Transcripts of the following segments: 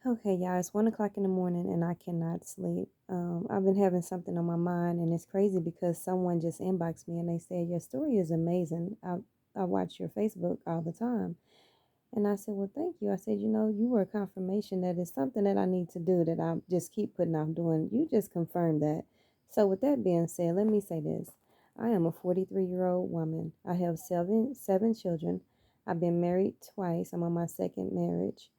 Okay, y'all, it's 1 o'clock in the morning and I cannot sleep. I've been having something on my mind, and it's crazy because someone just inboxed me and they said, "Your story is amazing. I watch your Facebook all the time." And I said, "Well, thank you." I said, you were a confirmation that it's something that I need to do that I just keep putting off doing. You just confirmed that. So, with that being said, let me say this. I am a 43-year-old woman. I have seven children. I've been married twice. I'm on my second marriage.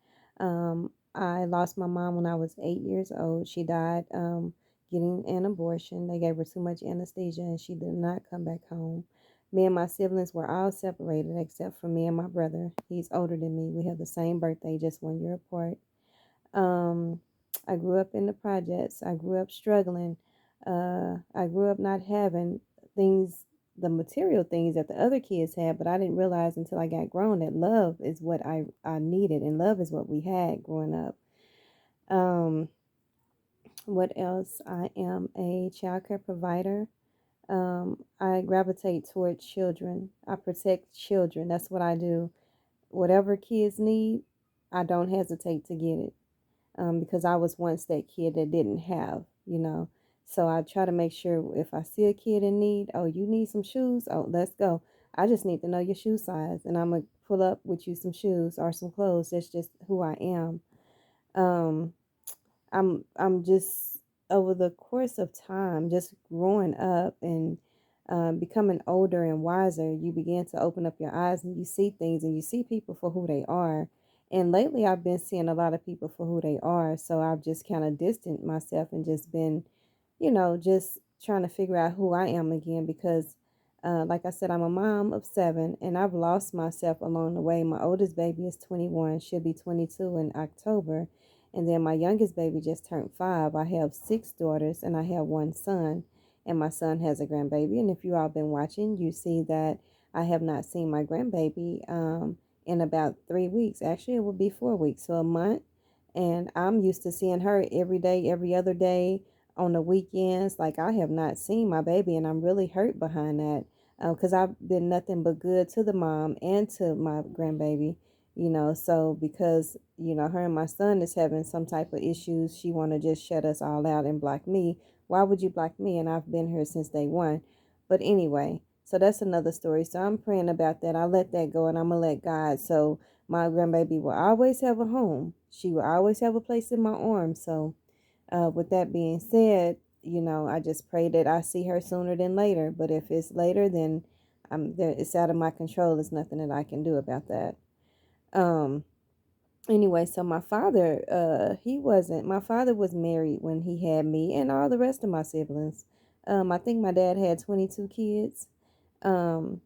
I lost my mom when I was 8 years old. She died getting an abortion. They gave her too much anesthesia and she did not come back home. Me and my siblings were all separated except for me and my brother. He's older than me. We have the same birthday, just 1 year apart. Um, I grew up in the projects. I grew up struggling. I grew up not having things, the material things that the other kids had, but I didn't realize until I got grown that love is what I needed, and love is what we had growing up. Um, what else? I am a child care provider. I gravitate toward children. I protect children. That's what I do. Whatever kids need, I don't hesitate to get it, because I was once that kid that didn't have. So I try to make sure if I see a kid in need, oh, you need some shoes? Oh, let's go. I just need to know your shoe size, and I'm going to pull up with you some shoes or some clothes. That's just who I am. Um, I'm just over the course of time, just growing up and becoming older and wiser, you begin to open up your eyes and you see things and you see people for who they are. And lately, I've been seeing a lot of people for who they are. So I've just kind of distanced myself and just been, just trying to figure out who I am again because, like I said, I'm a mom of seven and I've lost myself along the way. My oldest baby is 21, she'll be 22 in October. And then my youngest baby just turned 5. I have six daughters and I have one son. And my son has a grandbaby. And if you all been watching, you see that I have not seen my grandbaby in about 3 weeks. Actually, it will be 4 weeks, so a month. And I'm used to seeing her every day, every other day on the weekends. Like, I have not seen my baby, and I'm really hurt behind that because I've been nothing but good to the mom and to my grandbaby. So because her and my son is having some type of issues, she want to just shut us all out and block me. Why would you block me? And I've been here since day one. But anyway, so that's another story. So I'm praying about that. I let that go and I'm gonna let God. So my grandbaby will always have a home. She will always have a place in my arms. So with that being said, I just pray that I see her sooner than later. But if it's later, then it's out of my control. There's nothing that I can do about that. Um, anyway, so my father, he wasn't, my father was married when he had me and all the rest of my siblings. I think my dad had 22 kids. Um,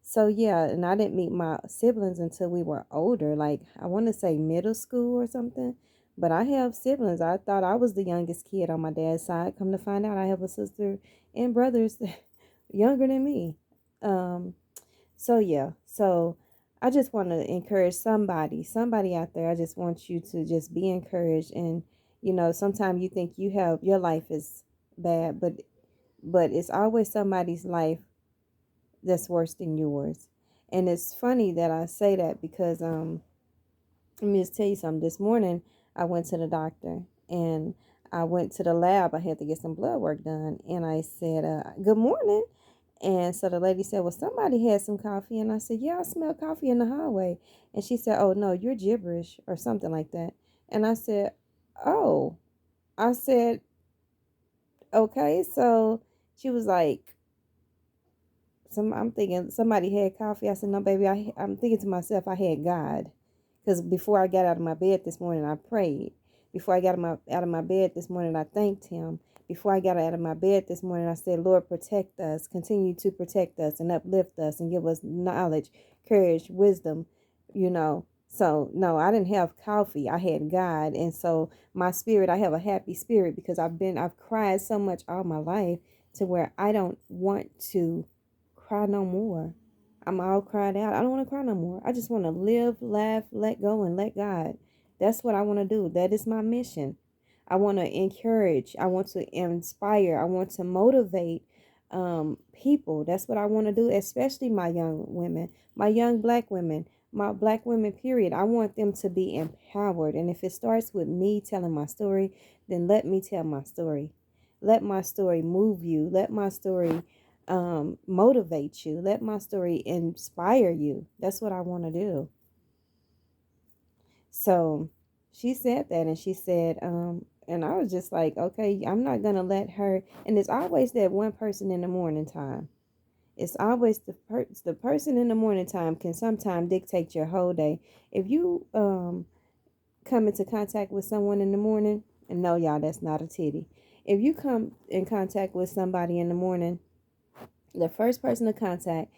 so yeah, and I didn't meet my siblings until we were older, like I want to say middle school or something. But I have siblings. I thought I was the youngest kid on my dad's side. Come to find out, I have a sister and brothers younger than me. Um, so yeah, so I just want to encourage somebody out there. I just want you to just be encouraged. And sometimes you think you have your life is bad, but it's always somebody's life that's worse than yours. And it's funny that I say that because let me just tell you something. This morning I went to the doctor and I went to the lab. I had to get some blood work done, and I said, "Good morning." And so the lady said, "Well, somebody had some coffee." And I said, "Yeah, I smell coffee in the hallway." And she said, "Oh, no, you're gibberish," or something like that. And I said, "Oh," I said, "Okay." So she was like, I'm thinking somebody had coffee. I said, "No, baby, I'm thinking to myself, I had God." Because before I got out of my bed this morning, I prayed. Before I got out of my bed this morning, I thanked him. Before I got out of my bed this morning, I said, "Lord, protect us, continue to protect us and uplift us and give us knowledge, courage, wisdom," So, no, I didn't have coffee. I had God. And so my spirit, I have a happy spirit because I've cried so much all my life to where I don't want to cry no more. I'm all cried out. I don't want to cry no more. I just want to live, laugh, let go, and let God. That's what I want to do. That is my mission. I want to encourage. I want to inspire. I want to motivate people. That's what I want to do, especially my young women, my young black women. my black women, period. I want them to be empowered. And if it starts with me telling my story, then let me tell my story. Let my story move you. Let my story motivate you. Let my story inspire you. That's what I want to do. So she said that, and she said, and I was just like, okay, I'm not going to let her. And it's always that one person in the morning time. It's always the person in the morning time can sometimes dictate your whole day. If you come into contact with someone in the morning, and no, y'all, that's not a titty. If you come in contact with somebody in the morning, the first person to contact,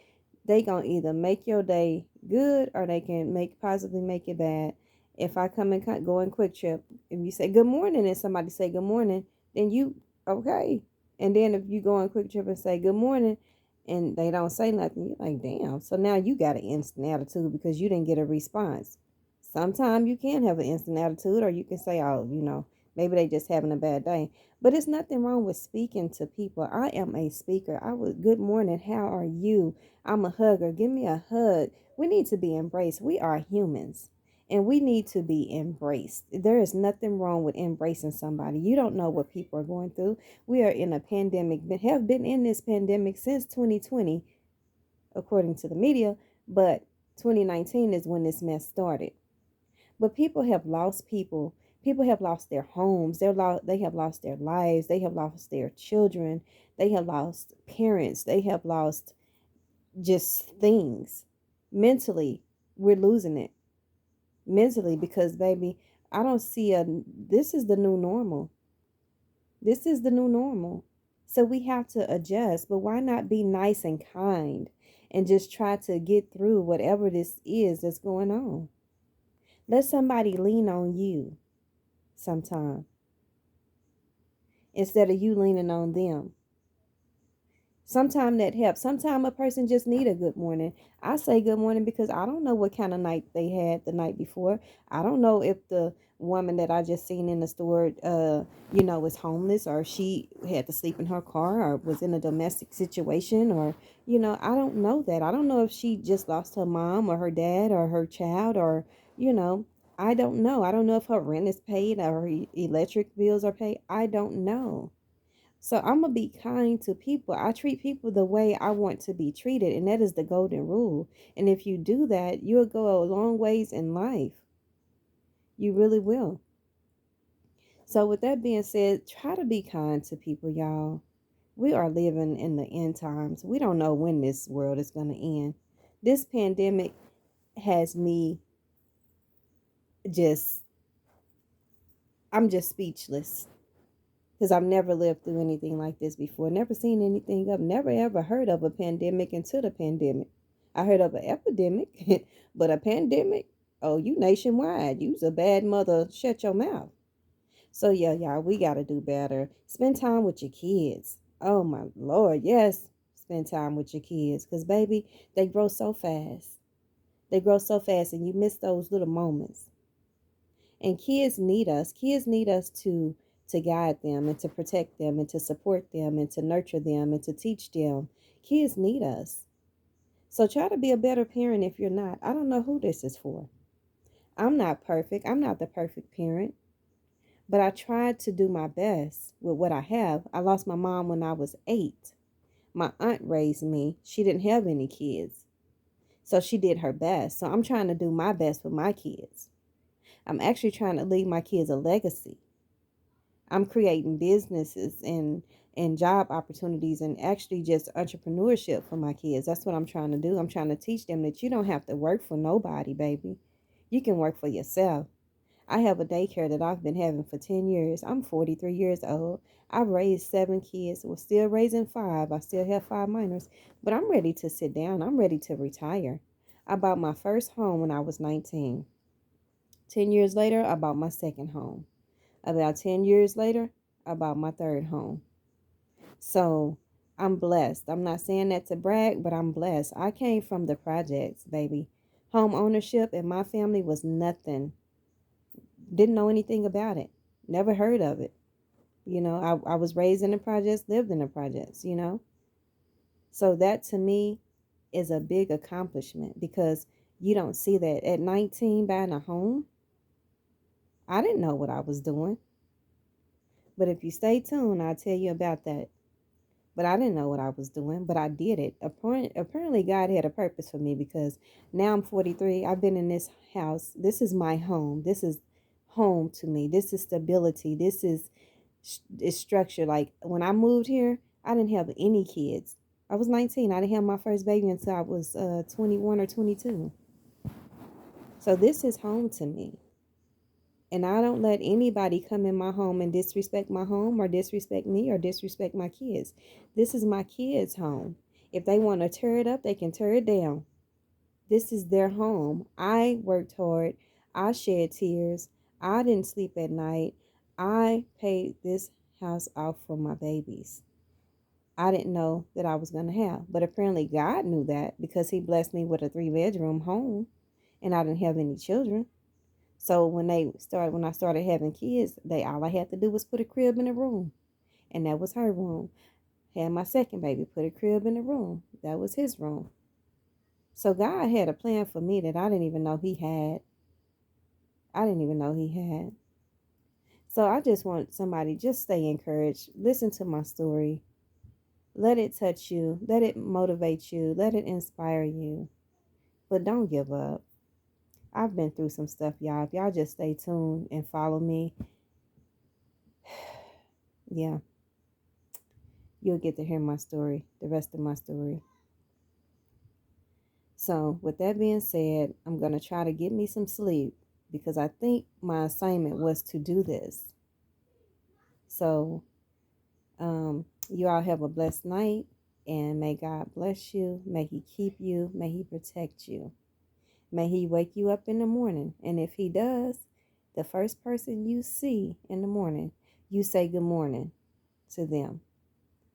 they gonna either make your day good or they can possibly make it bad. If I come and go in Quick Trip, if you say good morning and somebody say good morning, then you okay. And then if you go in Quick Trip and say good morning and they don't say nothing, you're like, damn. So now you got an instant attitude because you didn't get a response. Sometimes you can have an instant attitude, or you can say, oh, maybe they just having a bad day. But it's nothing wrong with speaking to people. I am a speaker. Good morning. How are you? I'm a hugger. Give me a hug. We need to be embraced. We are humans and we need to be embraced. There is nothing wrong with embracing somebody. You don't know what people are going through. We are in a pandemic, but have been in this pandemic since 2020, according to the media, but 2019 is when this mess started. But people have lost people. People have lost their homes. They have lost their lives. They have lost their children. They have lost parents. They have lost just things. Mentally, we're losing it. Mentally, because baby, I don't see this is the new normal. This is the new normal. So we have to adjust, but why not be nice and kind and just try to get through whatever this is that's going on? Let somebody lean on you sometime instead of you leaning on them. Sometimes that helps. Sometimes a person just need a good morning. I say good morning because I don't know what kind of night they had the night before. I don't know if the woman that I just seen in the store, was homeless, or she had to sleep in her car, or was in a domestic situation, or, I don't know that. I don't know if she just lost her mom or her dad or her child, or, I don't know. I don't know if her rent is paid or her electric bills are paid. I don't know. So I'm going to be kind to people. I treat people the way I want to be treated, and that is the golden rule. And if you do that, you'll go a long ways in life. You really will. So with that being said, try to be kind to people, y'all. We are living in the end times. We don't know when this world is going to end. This pandemic has me just, I'm just speechless. Because I've never lived through anything like this before. Never seen anything. I've never ever heard of a pandemic until the pandemic. I heard of an epidemic, but a pandemic, oh, you nationwide. You's a bad mother. Shut your mouth. So yeah, y'all, we got to do better. Spend time with your kids. Oh my Lord, yes. Spend time with your kids. Because baby, they grow so fast. They grow so fast and you miss those little moments. And kids need us. Kids need us to guide them and to protect them and to support them and to nurture them and to teach them. Kids need us. So try to be a better parent if you're not. I don't know who this is for. I'm not perfect. I'm not the perfect parent. But I tried to do my best with what I have. I lost my mom when I was 8. My aunt raised me. She didn't have any kids. So she did her best. So I'm trying to do my best with my kids. I'm actually trying to leave my kids a legacy. I'm creating businesses and job opportunities and actually just entrepreneurship for my kids. That's what I'm trying to do. I'm trying to teach them that you don't have to work for nobody, baby. You can work for yourself. I have a daycare that I've been having for 10 years. I'm 43 years old. I've raised 7 kids. We're still raising 5. I still have 5 minors. But I'm ready to sit down. I'm ready to retire. I bought my first home when I was 19. 10 years later, I bought my second home. About 10 years later, I bought my third home. So I'm blessed. I'm not saying that to brag, but I'm blessed. I came from the projects, baby. Home ownership in my family was nothing. Didn't know anything about it. Never heard of it. I was raised in the projects, lived in the projects. So that to me is a big accomplishment because You don't see that. At 19, buying a home, I didn't know what I was doing. But if you stay tuned, I'll tell you about that. But I didn't know what I was doing, but I did it. Apparently, God had a purpose for me because now I'm 43. I've been in this house. This is my home. This is home to me. This is stability. This is structure. Like when I moved here, I didn't have any kids. I was 19. I didn't have my first baby until I was 21 or 22. So this is home to me. And I don't let anybody come in my home and disrespect my home or disrespect me or disrespect my kids. This is my kids' home. If they want to tear it up, they can tear it down. This is their home. I worked hard. I shed tears. I didn't sleep at night. I paid this house off for my babies. I didn't know that I was going to have. But apparently God knew that because he blessed me with a 3-bedroom home and I didn't have any children. So when I started having kids, all I had to do was put a crib in the room, and that was her room. Had my second baby, put a crib in the room, that was his room. So God had a plan for me that I didn't even know he had. I didn't even know he had. So I just want somebody, just stay encouraged. Listen to my story. Let it touch you. Let it motivate you. Let it inspire you. But don't give up. I've been through some stuff, y'all. If y'all just stay tuned and follow me, yeah, you'll get to hear my story, the rest of my story. So, with that being said, I'm going to try to get me some sleep because I think my assignment was to do this. So, you all have a blessed night and may God bless you. May He keep you. May He protect you. May He wake you up in the morning. And if He does, the first person you see in the morning, you say good morning to them.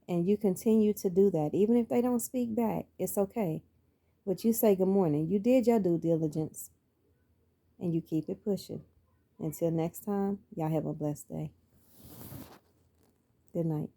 And you continue to do that. Even if they don't speak back, it's okay. But you say good morning. You did your due diligence. And you keep it pushing. Until next time, y'all have a blessed day. Good night.